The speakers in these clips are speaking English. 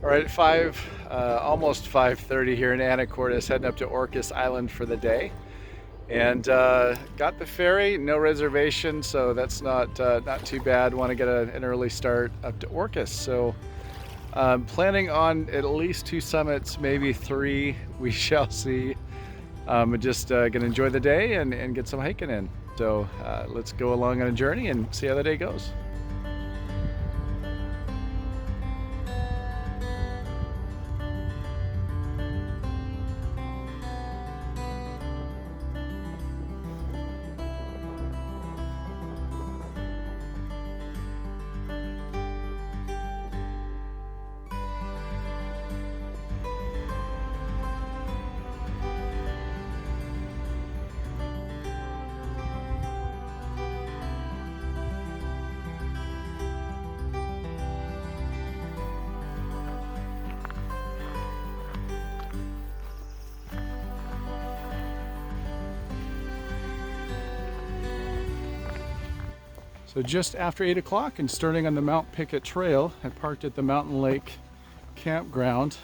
All right, almost 5:30 here in Anacortes, heading up to Orcas Island for the day, and got the ferry. No reservation, so that's not too bad. Want to get an early start up to Orcas, so planning on at least 2 summits, maybe 3. We shall see. Just gonna enjoy the day and get some hiking in. So let's go along on a journey and see how the day goes. So just after 8 o'clock and starting on the Mount Pickett trail, I parked at the Mountain Lake campground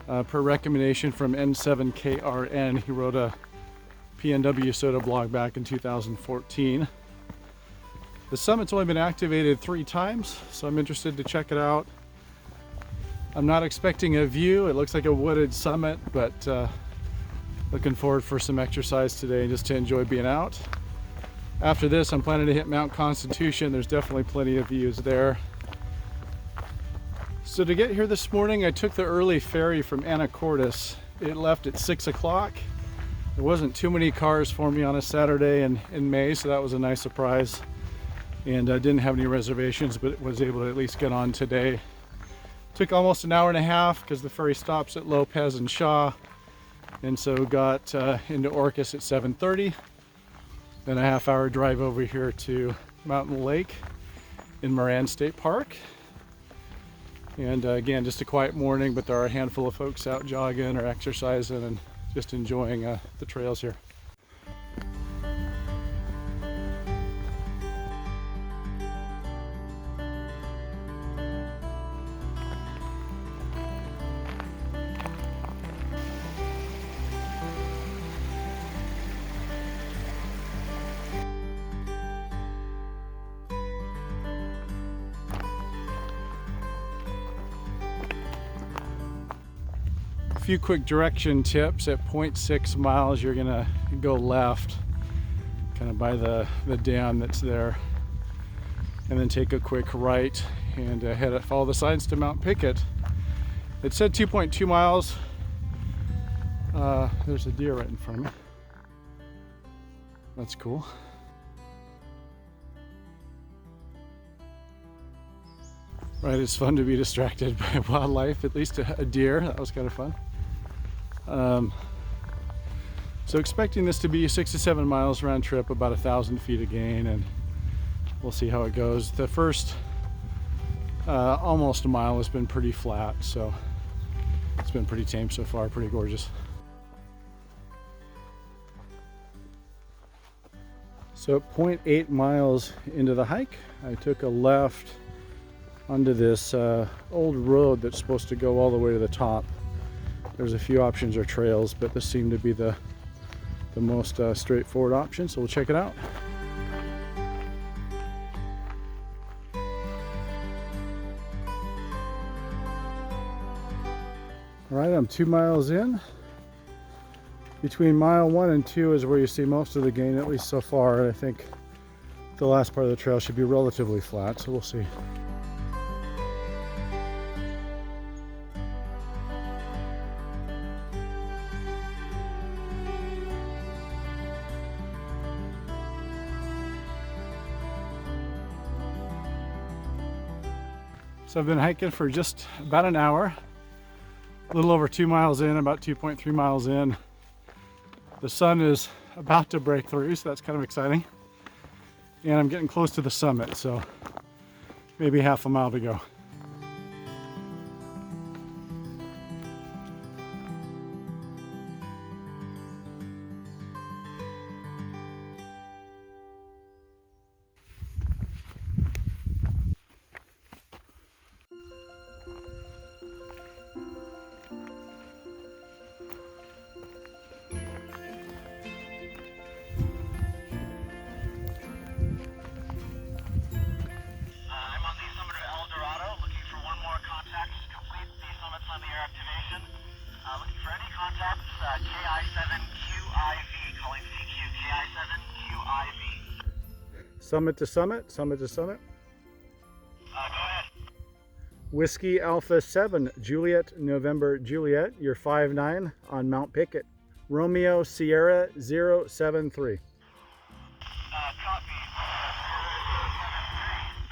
per recommendation from N7KRN. He wrote a PNW SOTA blog back in 2014. The summit's only been activated 3 times, so I'm interested to check it out. I'm not expecting a view. It looks like a wooded summit, but looking forward for some exercise today just to enjoy being out. After this, I'm planning to hit Mount Constitution. There's definitely plenty of views there. So to get here this morning, I took the early ferry from Anacortes. It left at 6 o'clock. There wasn't too many cars for me on a Saturday in May, so that was a nice surprise. And I didn't have any reservations, but was able to at least get on today. Took almost an hour and a half because the ferry stops at Lopez and Shaw. And so got into Orcas at 7:30. Then a half-hour drive over here to Mountain Lake in Moran State Park. And again, just a quiet morning, but there are a handful of folks out jogging or exercising and just enjoying the trails here. A few quick direction tips. At 0.6 miles, you're gonna go left, kind of by the dam that's there, and then take a quick right and follow the signs to Mount Pickett. It said 2.2 miles. There's a deer right in front of me. That's cool. Right, it's fun to be distracted by wildlife, at least a deer. That was kind of fun. So expecting this to be 6 to 7 miles round trip, about 1,000 feet of gain, and we'll see how it goes. The first almost a mile has been pretty flat, so it's been pretty tame so far, pretty gorgeous. So at 0.8 miles into the hike, I took a left onto this old road that's supposed to go all the way to the top. There's a few options or trails, but this seemed to be the most straightforward option, so we'll check it out. All right, I'm 2 miles in. Between mile 1 and 2 is where you see most of the gain, at least so far. I think the last part of the trail should be relatively flat, so we'll see. So I've been hiking for just about an hour, a little over 2 miles in, about 2.3 miles in. The sun is about to break through, so that's kind of exciting. And I'm getting close to the summit, so maybe half a mile to go. Looking for any contacts, KI7QIV, calling CQ, KI7QIV. Summit to summit, summit to summit. Go ahead. Whiskey Alpha 7, Juliet, November, Juliet, you're 5'9" on Mount Pickett. Romeo Sierra 073. Copy.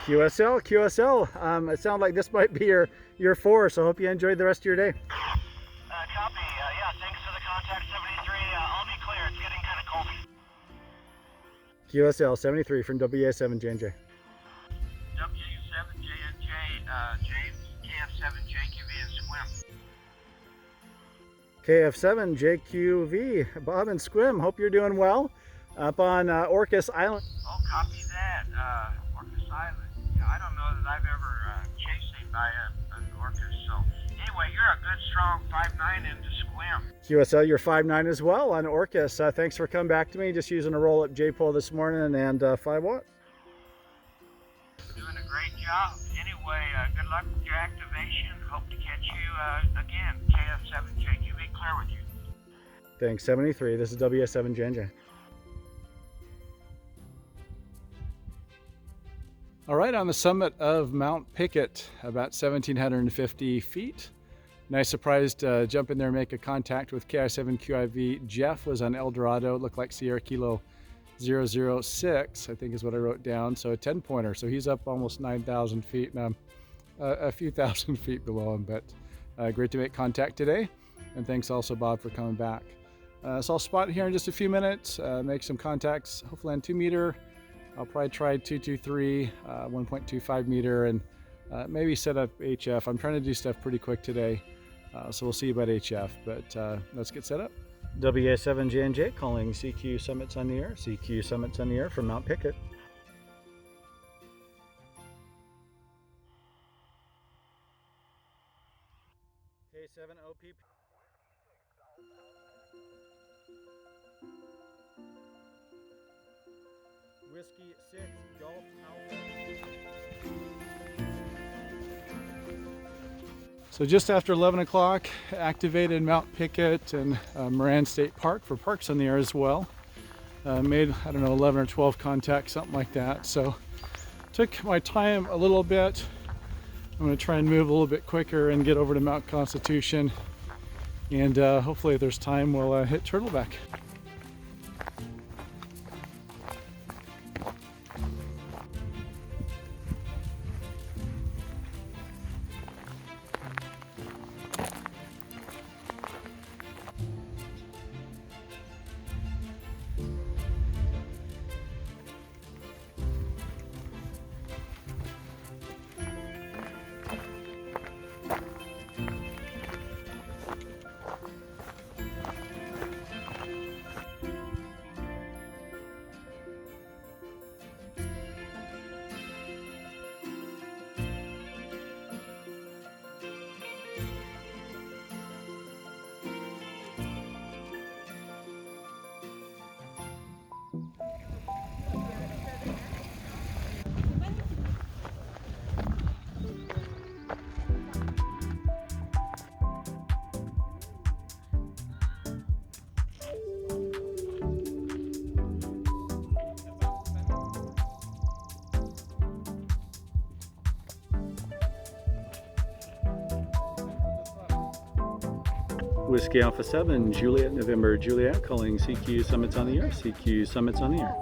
QSL, QSL. It sounds like this might be your 4, so I hope you enjoyed the rest of your day. Copy. Yeah, thanks for the contact, 73. I'll be clear. It's getting kind of cold. QSL 73 from WA7JNJ. W7JNJ, James, KF7JQV and Swim. KF7JQV, Bob and Squim, hope you're doing well up on Orcas Island. Oh, copy that. Orcas Island. Yeah, I don't know that I've ever chased by an orcas. So anyway, you're a good strong 5'9" into Squim. QSL, you're 5'9" as well on Orcas. Thanks for coming back to me. Just using a roll-up J-pole this morning and 5 watt. Doing a great job. Anyway, good luck with your activation. Hope to catch you again. KF7JQV, clear with you. Thanks, 73. This is WA7JNJ. All right, on the summit of Mount Pickett, about 1,750 feet. Nice surprise to jump in there and make a contact with KI7QIV. Jeff was on El Dorado. It looked like Sierra Kilo 006, I think is what I wrote down. So a 10-pointer. So he's up almost 9,000 feet, and I'm a few thousand feet below him. But great to make contact today. And thanks also, Bob, for coming back. So I'll spot here in just a few minutes, make some contacts, hopefully on 2 meter. I'll probably try 223, 1.25 meter, and maybe set up HF. I'm trying to do stuff pretty quick today, so we'll see about HF, but let's get set up. WA7JNJ calling CQ Summits on the air. CQ Summits on the air from Mount Pickett. K7OP. Whiskey 6 Golf Alpha. So just after 11 o'clock, activated Mount Pickett and Moran State Park for parks on the air as well. Made, I don't know, 11 or 12 contacts, something like that. So took my time a little bit. I'm going to try and move a little bit quicker and get over to Mount Constitution. And hopefully if there's time, we'll hit Turtleback. Whiskey Alpha 7, Juliet, November, Juliet, calling CQ Summits on the air. CQ Summits on the air.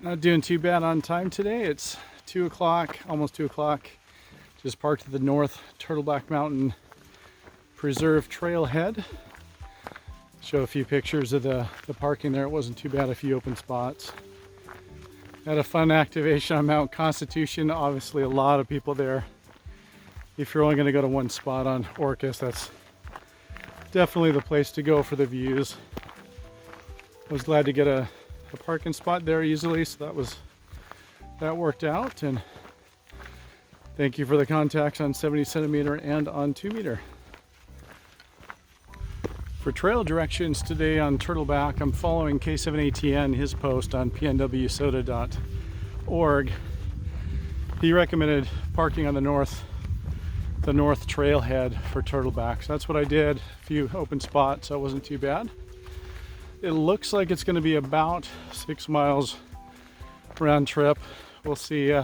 Not doing too bad on time today. It's 2 o'clock, almost 2 o'clock. Just parked at the North Turtleback Mountain Preserve trailhead. Show a few pictures of the parking there. It wasn't too bad, a few open spots. Had a fun activation on Mount Constitution. Obviously a lot of people there. If you're only going to go to one spot on Orcas, that's definitely the place to go for the views. I was glad to get a parking spot there easily, so that worked out. And thank you for the contacts on 70 centimeter and on 2 meter. For trail directions today on Turtleback, I'm following K7ATN, his post on pnwsota.org. He recommended parking on the north trailhead for Turtleback. So that's what I did. A few open spots, so it wasn't too bad. It looks like it's going to be about 6 miles round trip. We'll see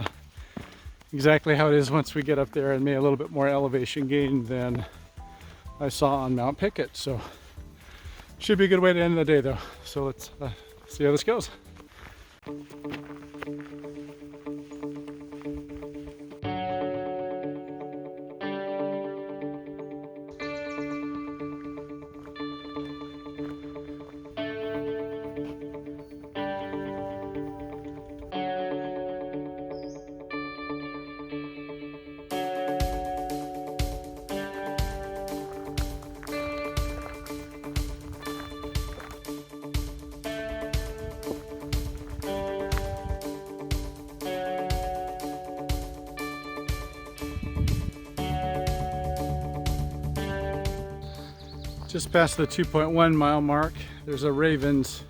exactly how it is once we get up there, and maybe a little bit more elevation gain than I saw on Mount Pickett. So should be a good way to end the day though. So let's see how this goes. Just past the 2.1 mile mark, there's a Ravens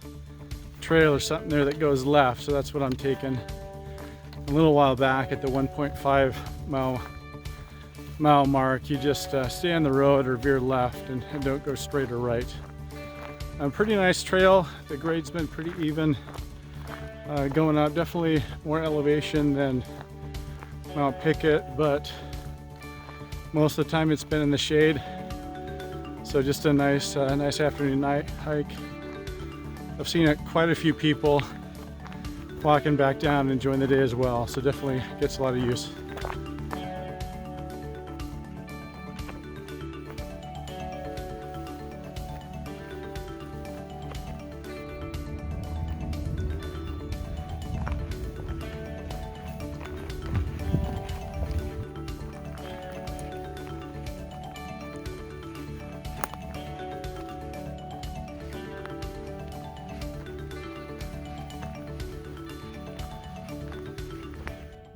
trail or something there that goes left, so that's what I'm taking. A little while back at the 1.5 mile mark, you just stay on the road or veer left and don't go straight or right. Pretty nice trail. The grade's been pretty even going up. Definitely more elevation than Mount Pickett, but most of the time it's been in the shade. So just a nice afternoon night hike. I've seen quite a few people walking back down and enjoying the day as well. So definitely gets a lot of use.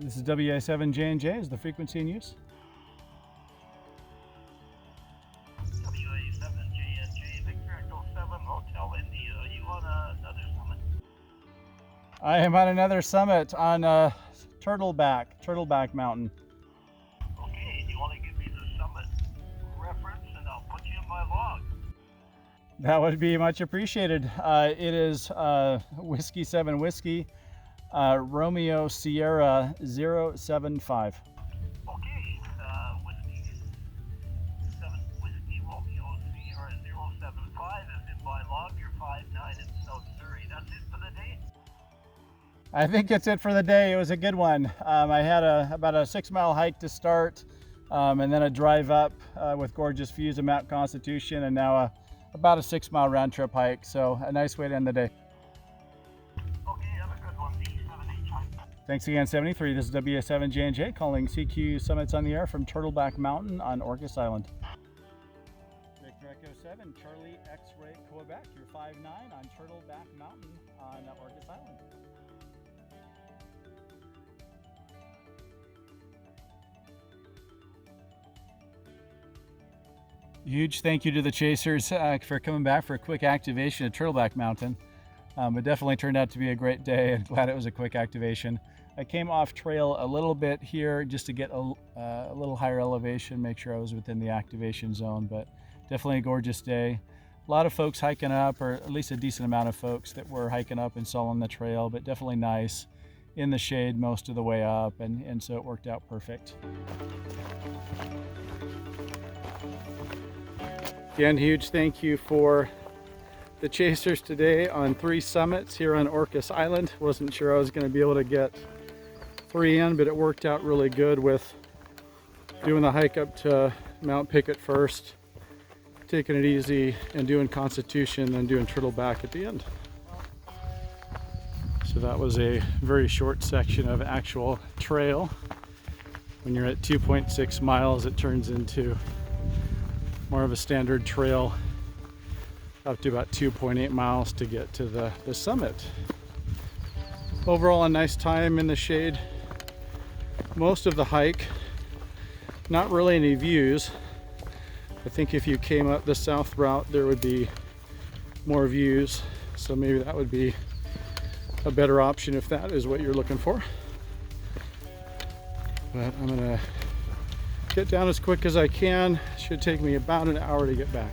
This is WA7J&J. Is the frequency in use? WA7JNJ, Victor Echo 7, Hotel India. Are you on another summit? I am on another summit on Turtleback Mountain. Okay, do you want to give me the summit reference and I'll put you in my log? That would be much appreciated. It is Whiskey 7 Whiskey. Romeo Sierra 075. Okay, Whiskey 7 Whiskey Romeo Sierra 075 is in my log. You're 5'9" in South Surrey. That's it for the day? I think it's it for the day. It was a good one. I had about a 6 mile hike to start, and then a drive up with gorgeous views of Mount Constitution, and now about a 6 mile round trip hike. So a nice way to end the day. Thanks again, 73. This is WA7J&J calling CQ Summits on the Air from Turtleback Mountain on Orcas Island. Victor Echo 7, Charlie X-Ray Quebec. You're 5'9" on Turtleback Mountain on Orcas Island. Huge thank you to the chasers for coming back for a quick activation at Turtleback Mountain. It definitely turned out to be a great day, and glad it was a quick activation. I came off trail a little bit here just to get a little higher elevation, make sure I was within the activation zone, but definitely a gorgeous day. A lot of folks hiking up, or at least a decent amount of folks that were hiking up and soloing the trail, but definitely nice in the shade most of the way up, and so it worked out perfect. Again, huge thank you for the chasers today on 3 summits here on Orcas Island. Wasn't sure I was going to be able to get 3 in, but it worked out really good with doing the hike up to Mount Pickett first, taking it easy, and doing Constitution, then doing Turtleback at the end. So that was a very short section of actual trail. When you're at 2.6 miles, it turns into more of a standard trail up to about 2.8 miles to get to the summit. Overall, a nice time in the shade. Most of the hike, not really any views. I think if you came up the south route, there would be more views. So maybe that would be a better option if that is what you're looking for. But I'm gonna get down as quick as I can. Should take me about an hour to get back.